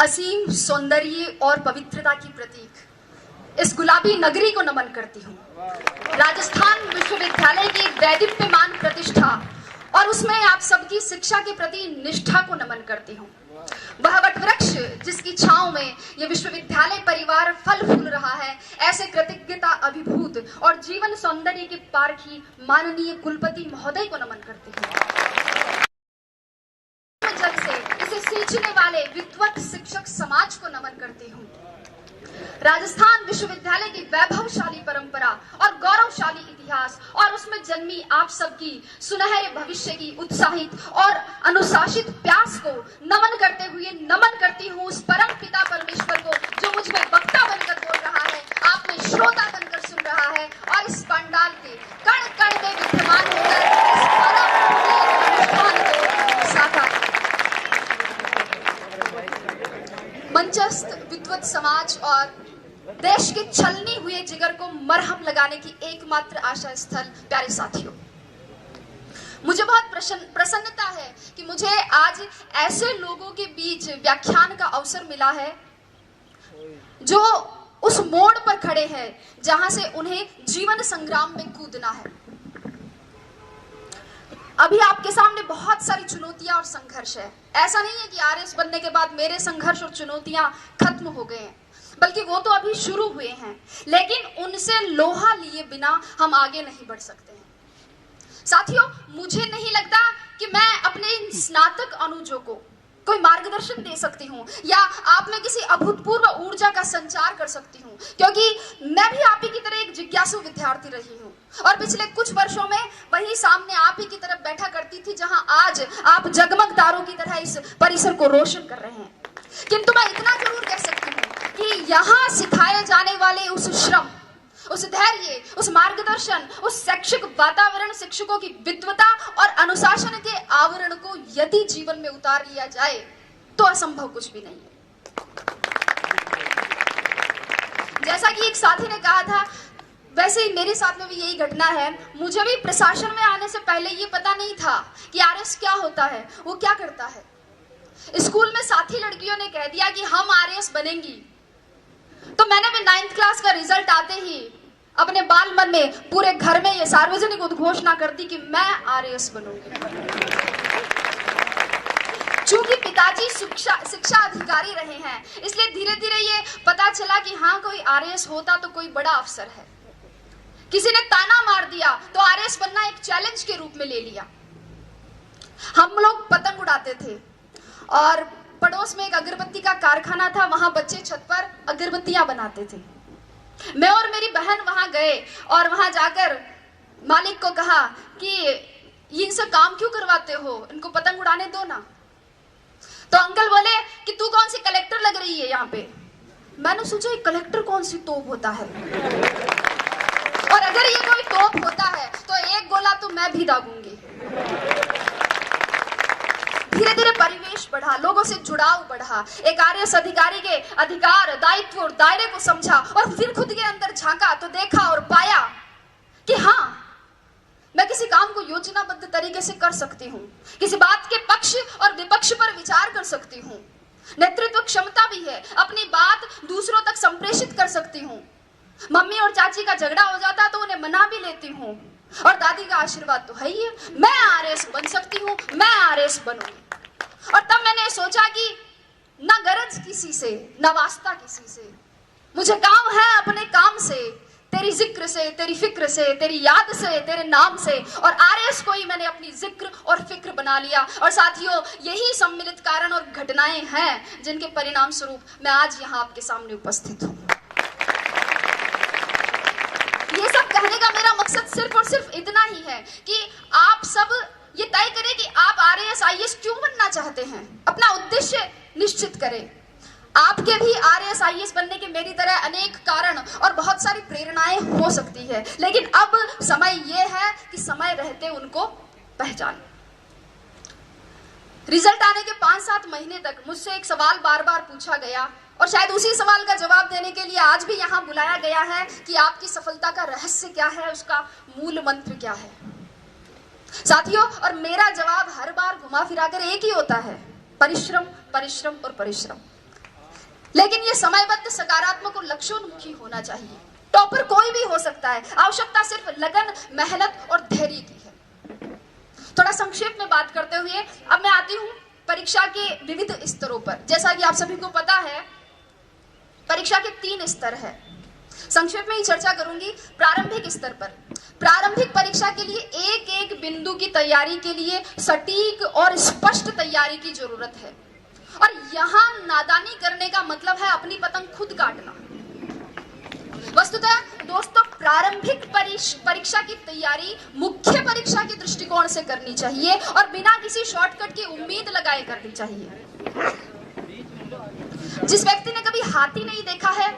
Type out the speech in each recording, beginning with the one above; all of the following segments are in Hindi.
असीम सौंदर्य और पवित्रता की प्रतीक इस गुलाबी नगरी को नमन करती हूँ। राजस्थान विश्वविद्यालय की वैदिप्यमान प्रतिष्ठा और उसमें आप सबकी शिक्षा के प्रति निष्ठा को नमन करती हूँ। वह वटवृक्ष जिसकी छांव में ये विश्वविद्यालय परिवार फल फूल रहा है, ऐसे कृतज्ञता अभिभूत और जीवन सौंदर्य के पारखी माननीय कुलपति महोदय को नमन करती हूँ। जल से इसे सींचने वाले विद्वत शिक्षक समाज को नमन करती हूँ। राजस्थान विश्वविद्यालय की वैभवशाली परंपरा और गौरवशाली इतिहास और उसमें जन्मी आप सबकी सुनहरे भविष्य की उत्साहित और अनुशासित प्यास को नमन करते हुए नमन करती हूँ उस परम पिता परमेश्वर को जो मुझ में वक्ता बनकर बोल रहा है, आप में श्रोता बनकर सुन रहा है और इस पंडाल के कण कण में विद्यमान होकर इस अनुष्ठान को साकार मंचस्थ विद्वत समाज और देश के छलनी हुए जिगर को मरहम लगाने की एकमात्र आशा स्थल। प्यारे साथियों, मुझे बहुत प्रसन्नता है कि मुझे आज ऐसे लोगों के बीच व्याख्यान का अवसर मिला है जो उस मोड़ पर खड़े हैं जहां से उन्हें जीवन संग्राम में कूदना है। अभी आपके सामने बहुत सारी चुनौतियां और संघर्ष है। ऐसा नहीं है कि आरएस बनने के बाद मेरे संघर्ष और चुनौतियां खत्म हो गए हैं, बल्कि वो तो अभी शुरू हुए हैं, लेकिन उनसे लोहा लिए बिना हम आगे नहीं बढ़ सकते हैं। साथियों, मुझे नहीं लगता कि मैं अपने इन स्नातक अनुजों को कोई मार्गदर्शन दे सकती हूँ या आप में किसी अभूतपूर्व ऊर्जा का संचार कर सकती हूँ, क्योंकि मैं भी आप ही की तरह एक जिज्ञासु विद्यार्थी रही हूँ और पिछले कुछ वर्षों में वही सामने आप ही की तरफ बैठा करती थी जहां आज आप जगमग तारों की तरह इस परिसर को रोशन कर रहे हैं। किंतु मैं इतना जरूर कह सकती हूँ कि यहाँ सिखाए जाने वाले उस श्रम, उस धैर्य, उस मार्गदर्शन, उस शैक्षिक वातावरण, शिक्षकों की विद्वता और अनुशासन के आवरण को यदि जीवन में उतार लिया जाए तो असंभव कुछ भी नहीं है। जैसा कि एक साथी ने कहा था, वैसे ही मेरे साथ में भी यही घटना है। मुझे भी प्रशासन में आने से पहले ये पता नहीं था कि आरएस क्या होता है, वो क्या करता है। स्कूल में साथी लड़कियों ने कह दिया कि हम आरएस बनेंगी, तो मैंने भी 9th क्लास का रिजल्ट आते ही अपने बाल मन में पूरे घर में ये सार्वजनिक उद्घोषणा कर दी कि मैं आरएस बनूंगी। चूंकि पिताजी शिक्षा अधिकारी रहे हैं, इसलिए धीरे धीरे ये पता चला कि हाँ, कोई आरएस होता तो कोई बड़ा अफसर है। किसी ने ताना मार दिया तो आरएस बनना एक चैलेंज के रूप में ले लिया। हम लोग पतंग उड़ाते थे और पड़ोस में एक अगरबत्ती का कारखाना था, वहां बच्चे छत पर अगरबत्तियां बनाते थे। मैं और मेरी बहन वहां गए और वहां जाकर मालिक को कहा कि इनसे काम क्यों करवाते हो, इनको पतंग उड़ाने दो ना। तो अंकल बोले कि तू कौन सी कलेक्टर लग रही है यहाँ पे। मैंने सोचा ये कलेक्टर कौन सी तोप होता है, और अगर ये कोई तोप होता है तो एक गोला तो मैं भी दागूंगी। धीरे धीरे परिवेश बढ़ा, लोगों से जुड़ाव बढ़ा, एक आरएस अधिकारी के अधिकार, दायित्व और दायरे को समझा और फिर खुद के अंदर झांका तो देखा और पाया कि हाँ, मैं किसी काम को योजनाबद्ध तरीके से कर सकती हूँ, किसी बात के पक्ष और विपक्ष पर विचार कर सकती हूँ, नेतृत्व क्षमता भी है, अपनी बात दूसरों तक संप्रेषित कर सकती हूँ। मम्मी और चाची का झगड़ा हो जाता तो उन्हें मना भी लेती हूँ, और दादी का आशीर्वाद तो है ही है। मैं आरएस बन सकती हूँ, मैं आरएस बनूंगी। और तब मैंने सोचा कि न गरज किसी से, न वास्ता किसी से, मुझे काम है अपने काम से, तेरी जिक्र से, तेरी फिक्र से, तेरी याद से, तेरे नाम से। और आरएस को ही मैंने अपनी जिक्र और फिक्र बना लिया। और साथियों, यही सम्मिलित कारण और घटनाएं हैं जिनके परिणाम स्वरूप मैं आज यहाँ आपके सामने उपस्थित हूँ। ये सब कहने का मेरा मकसद सिर्फ और सिर्फ इतना ही है कि आप सब ये तय करें कि आप आरएस आईएएस क्यों बनना चाहते हैं, अपना उद्देश्य निश्चित करें। आपके भी आरएस आईएएस बनने के मेरी तरह अनेक कारण और बहुत सारी प्रेरणाएं हो सकती है, लेकिन अब समय ये है कि समय रहते उनको पहचानें। रिजल्ट आने के 5-7 महीने तक मुझसे एक सवाल बार बार पूछा गया और शायद उसी सवाल का जवाब देने के लिए आज भी यहाँ बुलाया गया है कि आपकी सफलता का रहस्य क्या है, उसका मूल मंत्र क्या है। साथियों, और मेरा जवाब हर बार घुमा फिराकर एक ही होता है, परिश्रम, परिश्रम और परिश्रम। लेकिन ये समयबद्ध, सकारात्मक और लक्ष्योन्मुखी होना चाहिए। टॉपर कोई भी हो सकता है, आवश्यकता सिर्फ लगन, मेहनत और धैर्य की है। थोड़ा संक्षेप में बात करते हुए अब मैं आती हूँ परीक्षा के विविध स्तरों पर। जैसा कि आप सभी को पता है, परीक्षा के 3 स्तर है। संक्षेप में ही चर्चा करूंगी। प्रारंभिक स्तर पर, प्रारंभिक परीक्षा के लिए एक एक बिंदु की तैयारी के लिए सटीक और स्पष्ट तैयारी की जरूरत है। और यहाँ नादानी करने का मतलब है अपनी पतंग खुद काटना। वस्तुतः दोस्तों, प्रारंभिक परीक्षा की तैयारी मुख्य परीक्षा के दृष्टिकोण से करनी चाहिए और बिना किसी शॉर्टकट की उम्मीद लगाए करनी चाहिए। जिस व्यक्ति ने कभी हाथी नहीं देखा है,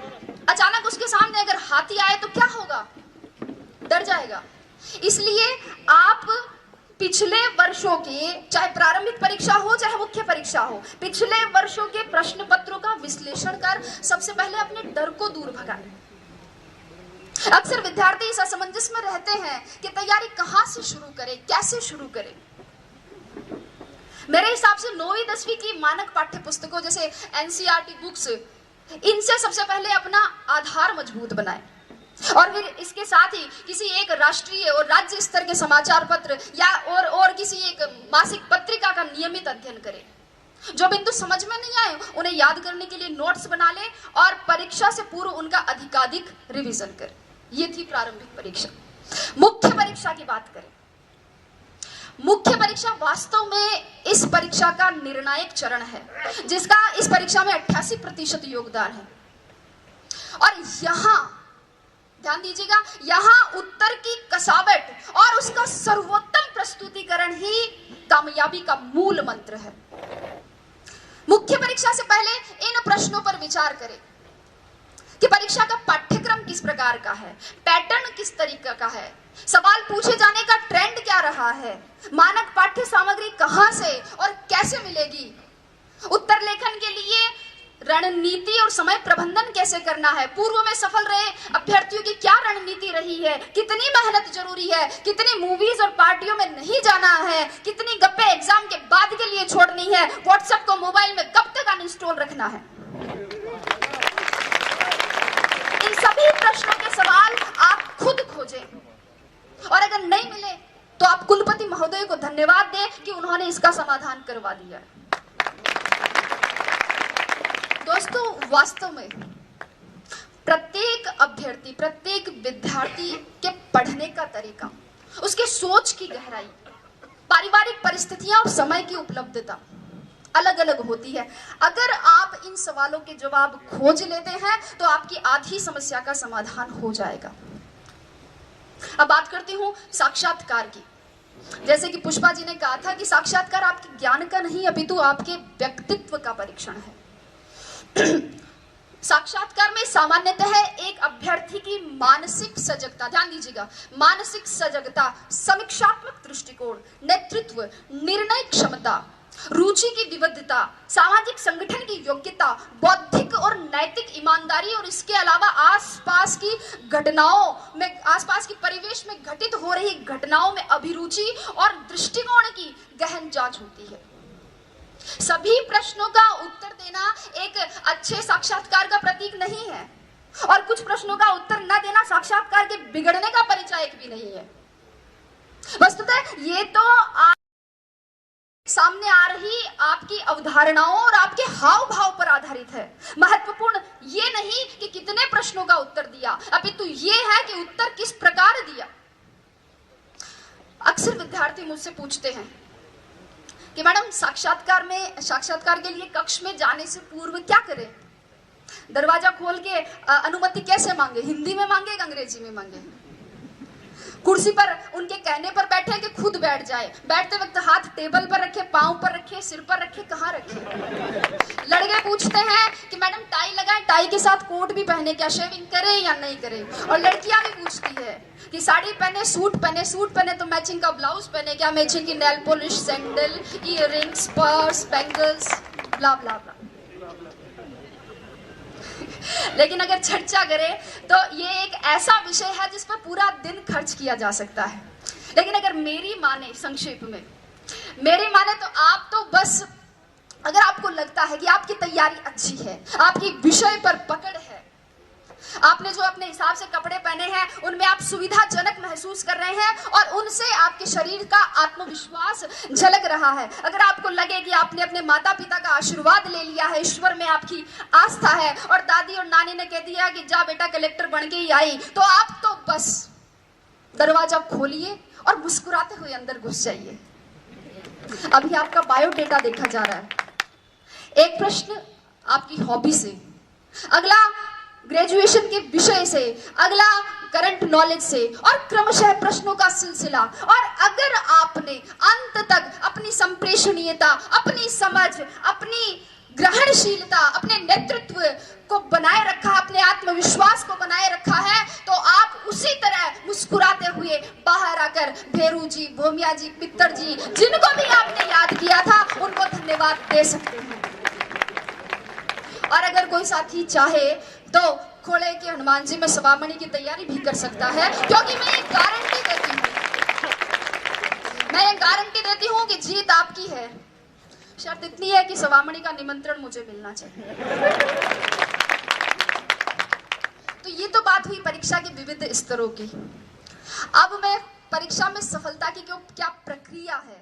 अचानक उसके सामने अगर हाथी आए तो क्या होगा? डर जाएगा। इसलिए आप पिछले वर्षों के, चाहे प्रारंभिक परीक्षा हो चाहे मुख्य परीक्षा हो, पिछले वर्षों के प्रश्न पत्रों का विश्लेषण कर सबसे पहले अपने डर को दूर भगाएं। अक्सर विद्यार्थी इस असमंजस में रहते हैं कि तैयारी कहां से शुरू करें, कैसे शुरू करें। मेरे हिसाब से 9वीं 10वीं की मानक पाठ्य पुस्तकों जैसे एनसीईआरटी बुक्स, इनसे सबसे पहले अपना आधार मजबूत बनाएं और फिर इसके साथ ही किसी एक राष्ट्रीय और राज्य स्तर के समाचार पत्र या और किसी एक मासिक पत्रिका का नियमित अध्ययन करें। जो बिंदु समझ में नहीं आए उन्हें याद करने के लिए नोट्स बना लें और परीक्षा से पूर्व उनका अधिकाधिक रिवीजन करें। ये थी प्रारंभिक परीक्षा। मुख्य परीक्षा की बात करें। मुख्य परीक्षा वास्तव में इस परीक्षा का निर्णायक चरण है, जिसका इस परीक्षा में 88% योगदान है। और यहां ध्यान दीजिएगा, यहां उत्तर की कसावट और उसका सर्वोत्तम प्रस्तुतिकरण ही कामयाबी का मूल मंत्र है। मुख्य परीक्षा से पहले इन प्रश्नों पर विचार करें कि परीक्षा का पाठ्यक्रम किस प्रकार का है, पैटर्न किस तरीके का है, सवाल पूछे जाने का ट्रेंड क्या रहा है, मानक पाठ्य सामग्री कहां से और कैसे मिलेगी, उत्तर लेखन के लिए रणनीति और समय प्रबंधन कैसे करना है, पूर्व में सफल रहे अभ्यर्थियों की क्या रणनीति रही है, कितनी मेहनत जरूरी है, कितनी मूवीज और पार्टियों में नहीं जाना है, कितनी गप्पे एग्जाम के बाद के लिए छोड़नी है, व्हाट्सएप को मोबाइल में कब तक अनइंस्टॉल रखना है। इन सभी प्रश्नों के सवाल आप खुद खोजें और अगर नहीं मिले तो आप कुलपति महोदय को धन्यवाद दें कि उन्होंने इसका समाधान करवा दिया। दोस्तों, वास्तव में प्रत्येक अभ्यर्थी, प्रत्येक विद्यार्थी के पढ़ने का तरीका, उसके सोच की गहराई, पारिवारिक परिस्थितियां और समय की उपलब्धता अलग अलग होती है। अगर आप इन सवालों के जवाब खोज लेते हैं तो आपकी आधी समस्या का समाधान हो जाएगा। अब बात करती हूं साक्षात्कार की। जैसे कि पुष्पा जी ने कहा था कि साक्षात्कार आपके ज्ञान का नहीं अपितु आपके व्यक्तित्व का परीक्षण है। साक्षात्कार में सामान्यतः एक अभ्यर्थी की मानसिक सजगता, ध्यान दीजिएगा, मानसिक सजगता, समीक्षात्मक दृष्टिकोण, नेतृत्व, निर्णय क्षमता, रुचि की विविधता, सामाजिक संगठन की योग्यता, बौद्धिक और नैतिक ईमानदारी और इसके अलावा आसपास की घटनाओं में, आसपास की परिवेश में घटित हो रही घटनाओं में अभिरुचि और दृष्टिकोण की गहन जांच होती है। सभी प्रश्नों का उत्तर देना एक अच्छे साक्षात्कार का प्रतीक नहीं है और कुछ प्रश्नों का उत्तर न देना साक्षात्कार के बिगड़ने का परिचायक भी नहीं है। वस्तुतः ये तो सामने आ रही आपकी अवधारणाओं और आपके हाव भाव पर आधारित है। महत्वपूर्ण ये नहीं कि कितने प्रश्नों का उत्तर दिया, अपितु ये है कि उत्तर किस प्रकार दिया। अक्सर विद्यार्थी मुझसे पूछते हैं कि मैडम साक्षात्कार के लिए कक्ष में जाने से पूर्व क्या करें, दरवाजा खोल के अनुमति कैसे मांगे, हिंदी में मांगे या अंग्रेजी में मांगे, कुर्सी पर उनके कहने पर बैठे कि खुद बैठ जाए, बैठते वक्त हाथ टेबल पर रखे, पांव पर रखे, सिर पर रखे, कहाँ रखे। लड़के पूछते हैं कि मैडम टाई लगाए, टाई के साथ कोट भी पहने, क्या शेविंग करे या नहीं करे। और लड़कियां भी पूछती है कि साड़ी पहने, सूट पहने तो मैचिंग का ब्लाउज पहने, क्या मैचिंग की nail polish, sandal, earrings, purse, bangles, blah blah blah. लेकिन अगर चर्चा करें तो ये एक ऐसा विषय है जिस पर पूरा दिन खर्च किया जा सकता है। लेकिन अगर मेरी माने, संक्षेप में मेरी माने, तो आप तो बस अगर आपको लगता है कि आपकी तैयारी अच्छी है, आपकी विषय पर पकड़ है, आपने जो अपने हिसाब से कपड़े पहने हैं उनमें आप सुविधाजनक महसूस कर रहे हैं और उनसे आपके शरीर का आत्मविश्वास झलक रहा है, अगर आपको लगे कि आपने अपने माता पिता का आशीर्वाद ले लिया है, ईश्वर में आपकी आस्था है और दादी और नानी ने कह दिया कि जा बेटा कलेक्टर बन के ही आई, तो आप तो बस दरवाजा खोलिए और मुस्कुराते हुए अंदर घुस जाइए। अभी आपका बायोडेटा देखा जा रहा है। एक प्रश्न आपकी हॉबी से, अगला ग्रेजुएशन के विषय से, अगला करंट नॉलेज से और क्रमशः प्रश्नों का सिलसिला। और अगर आपने अंत तक अपनी संप्रेषणीयता, अपनी समझ, अपनी ग्रहणशीलता, अपने नेतृत्व को बनाए रखा, अपने आत्मविश्वास को बनाए रखा है, तो आप उसी तरह मुस्कुराते हुए बाहर आकर भेरू जी, भोमिया जी, पित्तर जी, जिनको भी आपने याद किया था, उनको धन्यवाद दे सकते हैं। और अगर कोई साथी चाहे तो खोले के हनुमान जी में सवामणि की तैयारी भी कर सकता है, क्योंकि मैं ये गारंटी देती हूँ कि जीत आपकी है। शर्त इतनी है कि सवामणि का निमंत्रण मुझे मिलना चाहिए। तो ये तो बात हुई परीक्षा के विविध स्तरों की। अब मैं परीक्षा में सफलता की क्या प्रक्रिया है